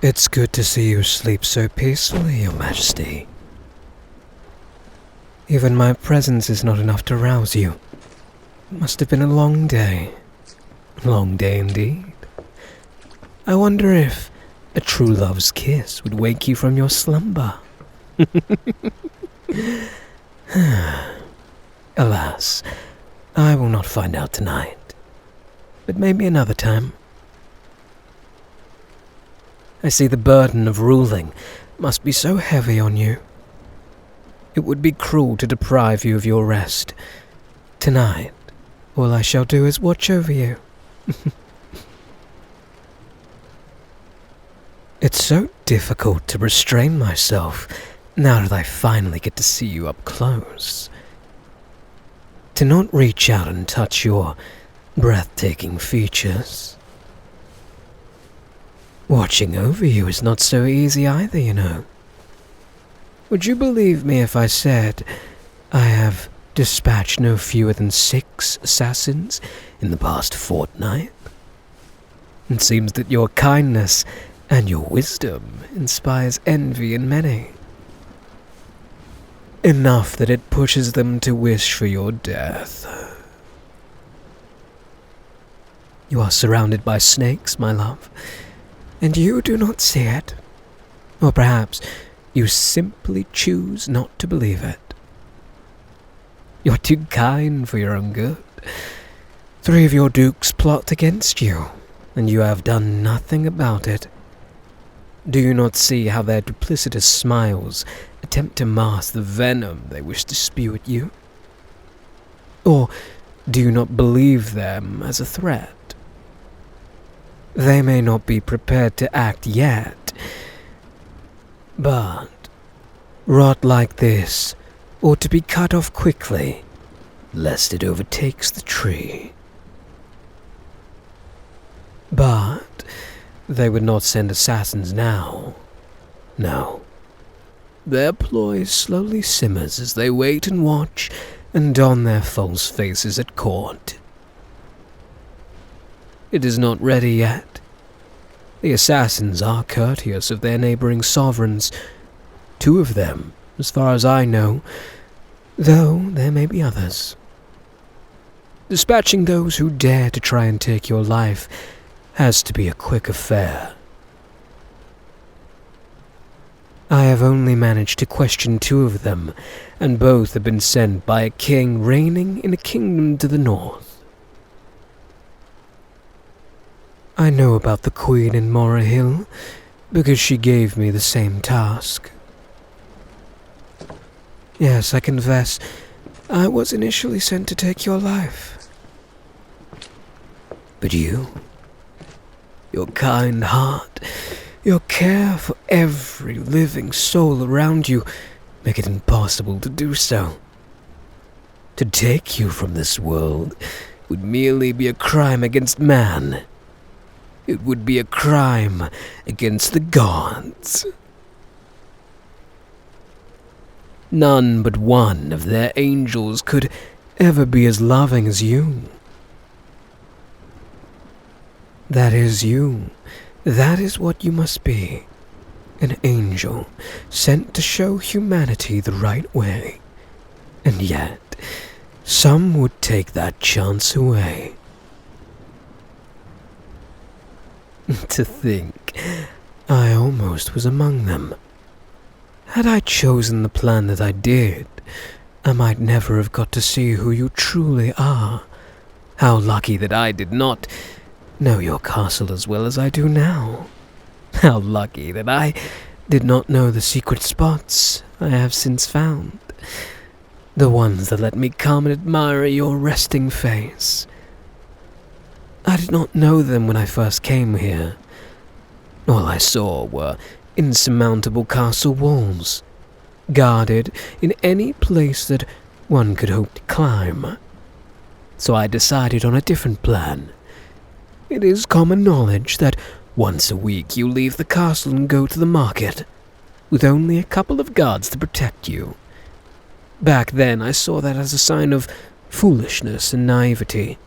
It's good to see you sleep so peacefully, Your Majesty. Even my presence is not enough to rouse you. It must have been a long day. Long day indeed. I wonder if a true love's kiss would wake you from your slumber. Alas, I will not find out tonight, but maybe another time. I see the burden of ruling must be so heavy on you. It would be cruel to deprive you of your rest. Tonight, all I shall do is watch over you. It's so difficult to restrain myself now that I finally get to see you up close. To not reach out and touch your breathtaking features. Watching over you is not so easy either, you know. Would you believe me if I said I have dispatched no fewer than 6 assassins in the past fortnight? It seems that your kindness and your wisdom inspires envy in many. Enough that it pushes them to wish for your death. You are surrounded by snakes, my love, and you do not see it. Or perhaps you simply choose not to believe it. You're too kind for your own good. 3 of your dukes plot against you, and you have done nothing about it. Do you not see how their duplicitous smiles attempt to mask the venom they wish to spew at you? Or do you not believe them as a threat? They may not be prepared to act yet, but rot like this ought to be cut off quickly, lest it overtakes the tree. But they would not send assassins now. No. Their ploy slowly simmers as they wait and watch and don their false faces at court. It is not ready yet. The assassins are courteous of their neighboring sovereigns. 2 of them, as far as I know, though there may be others. Dispatching those who dare to try and take your life has to be a quick affair. I have only managed to question 2 of them, and both have been sent by a king reigning in a kingdom to the north. I know about the Queen in Mora Hill, because she gave me the same task. Yes, I confess, I was initially sent to take your life. But you, your kind heart, your care for every living soul around you, make it impossible to do so. To take you from this world would merely be a crime against man. It would be a crime against the gods. None but one of their angels could ever be as loving as you. That is you. That is what you must be. An angel sent to show humanity the right way. And yet, some would take that chance away. To think, I almost was among them. Had I chosen the plan that I did, I might never have got to see who you truly are. How lucky that I did not know your castle as well as I do now. How lucky that I did not know the secret spots I have since found. The ones that let me come and admire your resting face. I did not know them when I first came here. All I saw were insurmountable castle walls, guarded in any place that one could hope to climb. So I decided on a different plan. It is common knowledge that once a week you leave the castle and go to the market, with only a couple of guards to protect you. Back then I saw that as a sign of foolishness and naivety.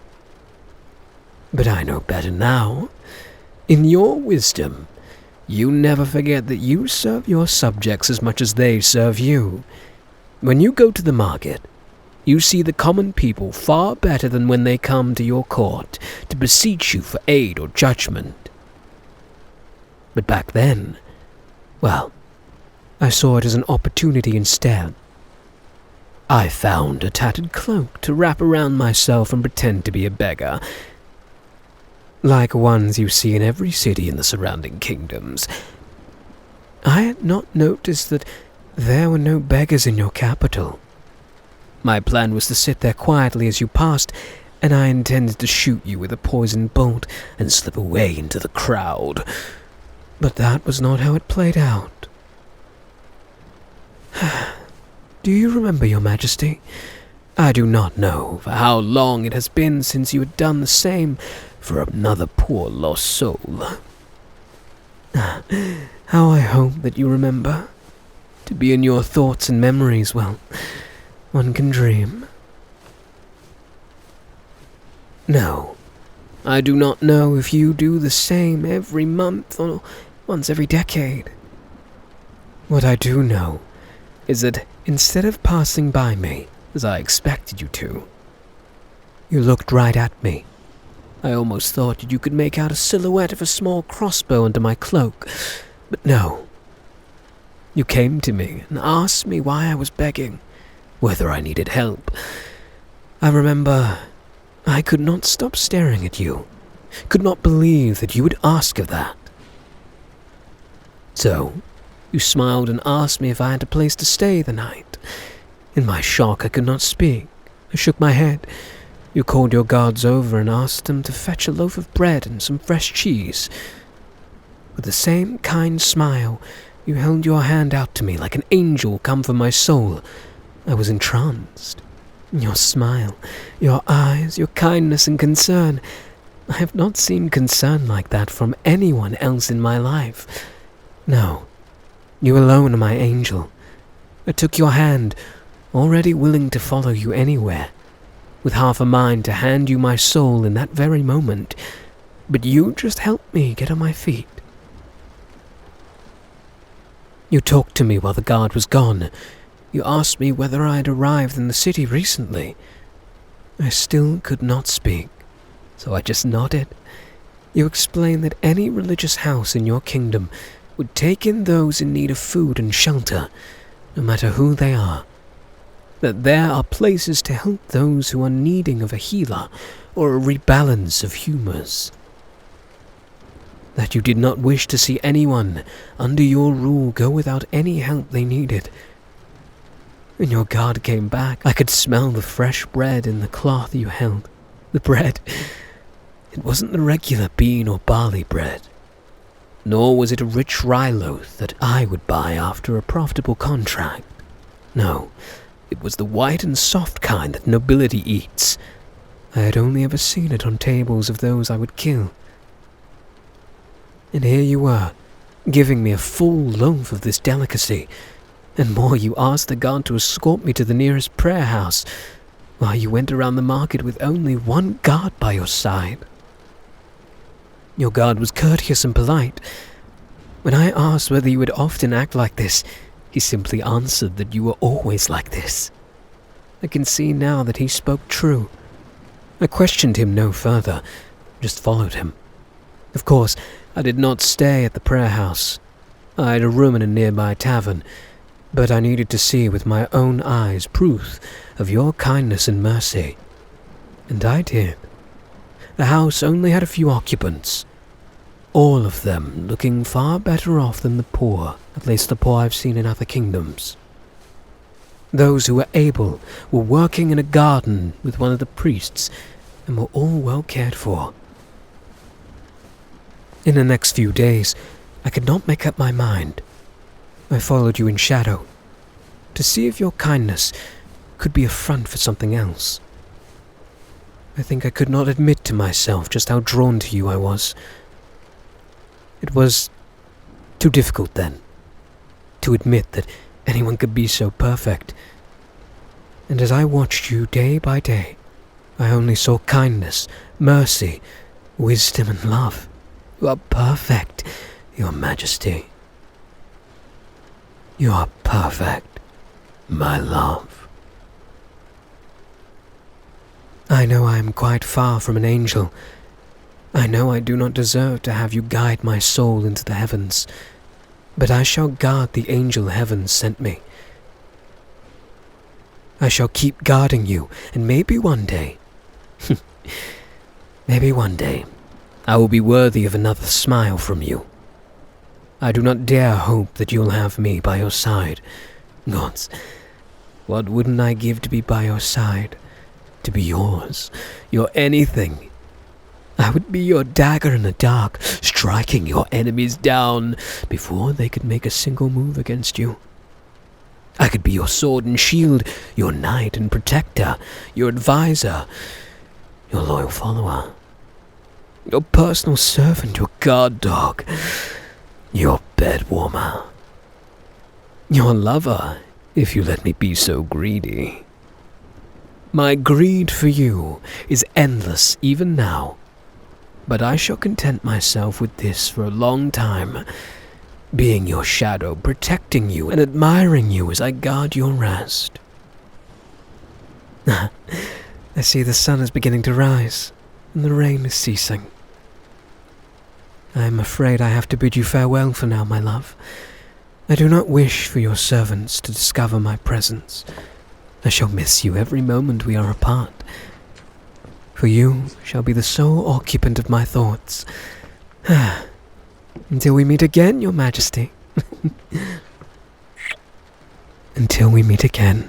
But I know better now. In your wisdom, You never forget that you serve your subjects as much as they serve you. When you go to the market, you see the common people far better than when they come to your court to beseech you for aid or judgment. But back then, well, I saw it as an opportunity instead. I found a tattered cloak to wrap around myself and pretend to be a beggar, like ones you see in every city in the surrounding kingdoms. I had not noticed that there were no beggars in your capital. My plan was to sit there quietly as you passed, and I intended to shoot you with a poisoned bolt and slip away into the crowd. But that was not how it played out. Do you remember, Your Majesty? I do not know for how long it has been since you had done the same for another poor lost soul. How I hope that you remember. To be in your thoughts and memories, well, one can dream. No, I do not know if you do the same every month or once every decade. What I do know is that instead of passing by me, as I expected you to, you looked right at me. I almost thought that you could make out a silhouette of a small crossbow under my cloak, but no. You came to me and asked me why I was begging, whether I needed help. I remember I could not stop staring at you, could not believe that you would ask of that. So, you smiled and asked me if I had a place to stay the night. In my shock, I could not speak. I shook my head. You called your guards over and asked them to fetch a loaf of bread and some fresh cheese. With the same kind smile, you held your hand out to me like an angel come for my soul. I was entranced. Your smile, your eyes, your kindness and concern. I have not seen concern like that from anyone else in my life. No, you alone are my angel. I took your hand, already willing to follow you anywhere, with half a mind to hand you my soul in that very moment, but you just helped me get on my feet. You talked to me while the guard was gone. You asked me whether I had arrived in the city recently. I still could not speak, so I just nodded. You explained that any religious house in your kingdom would take in those in need of food and shelter, no matter who they are. That there are places to help those who are needing of a healer or a rebalance of humors. That you did not wish to see anyone under your rule go without any help they needed. When your guard came back, I could smell the fresh bread in the cloth you held. The bread, it wasn't the regular bean or barley bread, nor was it a rich rye loaf that I would buy after a profitable contract. No, it was the white and soft kind that nobility eats. I had only ever seen it on tables of those I would kill. And here you were, giving me a full loaf of this delicacy, and more, you asked the guard to escort me to the nearest prayer house, while you went around the market with only one guard by your side. Your guard was courteous and polite. When I asked whether you would often act like this, he simply answered that you were always like this. I can see now that he spoke true. I questioned him no further, just followed him. Of course, I did not stay at the prayer house. I had a room in a nearby tavern, but I needed to see with my own eyes proof of your kindness and mercy. And I did. The house only had a few occupants, all of them looking far better off than the poor, at least the poor I've seen in other kingdoms. Those who were able were working in a garden with one of the priests and were all well cared for. In the next few days, I could not make up my mind. I followed you in shadow, to see if your kindness could be a front for something else. I think I could not admit to myself just how drawn to you I was. It was too difficult then, to admit that anyone could be so perfect. And as I watched you day by day, I only saw kindness, mercy, wisdom and love. You are perfect. Your Majesty. You are perfect, my love. I know I am quite far from an angel. I know I do not deserve to have you guide my soul into the heavens, but I shall guard the angel heaven sent me. I shall keep guarding you, and maybe one day, I will be worthy of another smile from you. I do not dare hope that you'll have me by your side. Gods, what wouldn't I give to be by your side, to be yours, your anything. I would be your dagger in the dark, striking your enemies down before they could make a single move against you. I could be your sword and shield, your knight and protector, your advisor, your loyal follower, your personal servant, your guard dog, your bed warmer, your lover, if you let me be so greedy. My greed for you is endless even now, but I shall content myself with this for a long time, being your shadow, protecting you and admiring you as I guard your rest. I see the sun is beginning to rise, and the rain is ceasing. I am afraid I have to bid you farewell for now, my love. I do not wish for your servants to discover my presence. I shall miss you every moment we are apart. For you shall be the sole occupant of my thoughts. Until we meet again, Your Majesty. Until we meet again.